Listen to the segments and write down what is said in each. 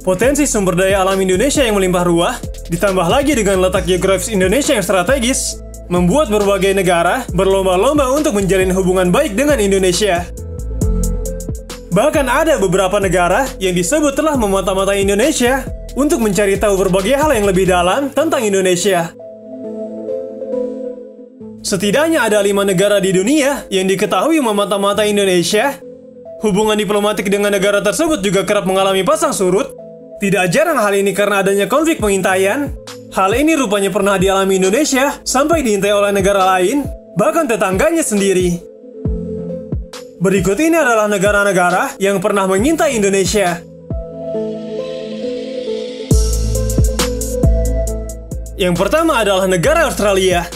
Potensi sumber daya alam Indonesia yang melimpah ruah, ditambah lagi dengan letak geografis Indonesia yang strategis, membuat berbagai negara berlomba-lomba untuk menjalin hubungan baik dengan Indonesia. Bahkan ada beberapa negara yang disebut telah memata-matai Indonesia untuk mencari tahu berbagai hal yang lebih dalam tentang Indonesia. Setidaknya ada 5 negara di dunia yang diketahui memata-matai Indonesia. Hubungan diplomatik dengan negara tersebut juga kerap mengalami pasang surut. Tidak jarang hal ini karena adanya konflik pengintaian. Hal ini rupanya pernah dialami Indonesia sampai diintai oleh negara lain, bahkan tetangganya sendiri. Berikut ini adalah negara-negara yang pernah mengintai Indonesia. Yang pertama adalah negara Australia.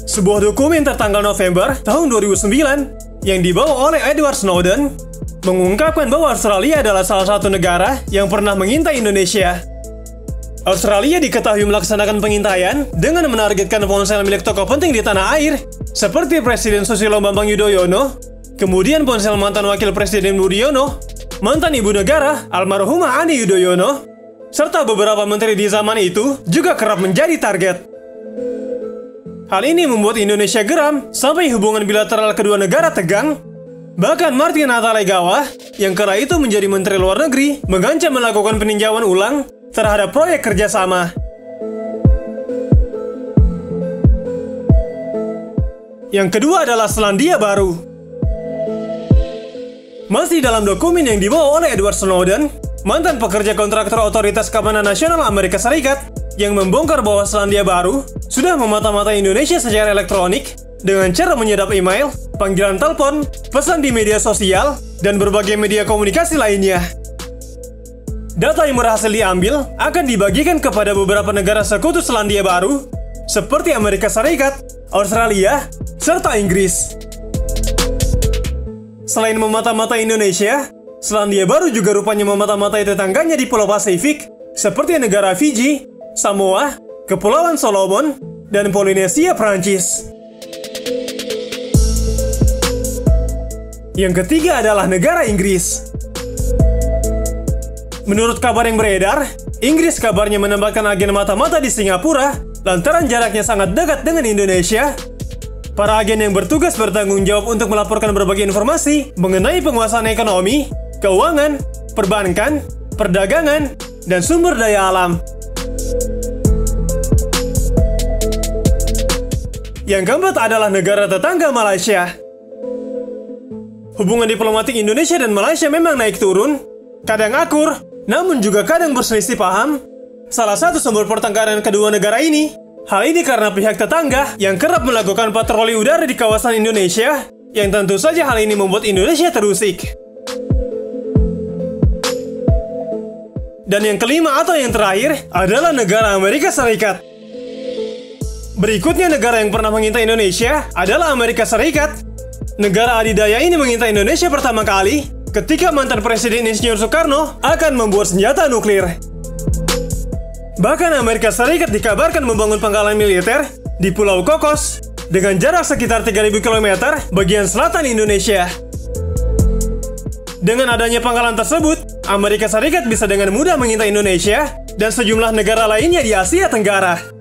Sebuah dokumen tertanggal November tahun 2009 yang dibawa oleh Edward Snowden mengungkapkan bahwa Australia adalah salah satu negara yang pernah mengintai Indonesia. Australia diketahui melaksanakan pengintaian dengan menargetkan ponsel milik tokoh penting di tanah air, seperti Presiden Susilo Bambang Yudhoyono, kemudian ponsel mantan Wakil Presiden Budiono, mantan Ibu Negara almarhumah Ani Yudhoyono, serta beberapa menteri di zaman itu juga kerap menjadi target. Hal ini membuat Indonesia geram sampai hubungan bilateral kedua negara tegang. Bahkan Martin Natalegawa, yang kala itu menjadi Menteri Luar Negeri, mengancam melakukan peninjauan ulang terhadap proyek kerjasama. Yang kedua adalah Selandia Baru. Masih dalam dokumen yang dibawa oleh Edward Snowden, mantan pekerja kontraktor Otoritas Keamanan Nasional Amerika Serikat, yang membongkar bahwa Selandia Baru sudah memata-matai Indonesia secara elektronik dengan cara menyedap email, panggilan telepon, pesan di media sosial, dan berbagai media komunikasi lainnya. Data yang berhasil diambil akan dibagikan kepada beberapa negara sekutu Selandia Baru, seperti Amerika Serikat, Australia, serta Inggris. Selain memata-matai Indonesia, Selandia Baru juga rupanya memata-matai tetangganya di Pulau Pasifik, seperti negara Fiji, Samoa, Kepulauan Solomon, dan Polinesia Prancis. Yang ketiga adalah negara Inggris. Menurut kabar yang beredar, Inggris kabarnya menempatkan agen mata-mata di Singapura lantaran jaraknya sangat dekat dengan Indonesia. Para agen yang bertugas bertanggung jawab untuk melaporkan berbagai informasi mengenai penguasaan ekonomi, keuangan, perbankan, perdagangan, dan sumber daya alam. Yang keempat adalah negara tetangga Malaysia. Hubungan diplomatik Indonesia dan Malaysia memang naik turun, kadang akur, namun juga kadang berselisih paham. Salah satu sumber pertengkaran kedua negara ini, hal ini karena pihak tetangga yang kerap melakukan patroli udara di kawasan Indonesia, yang tentu saja hal ini membuat Indonesia terusik. Dan yang kelima atau yang terakhir adalah negara Amerika Serikat. Berikutnya negara yang pernah mengintai Indonesia adalah Amerika Serikat. Negara adidaya ini mengintai Indonesia pertama kali ketika mantan Presiden Insinyur Soekarno akan membuat senjata nuklir. Bahkan Amerika Serikat dikabarkan membangun pangkalan militer di Pulau Kokos dengan jarak sekitar 3.000 km bagian selatan Indonesia. Dengan adanya pangkalan tersebut, Amerika Serikat bisa dengan mudah mengintai Indonesia dan sejumlah negara lainnya di Asia Tenggara.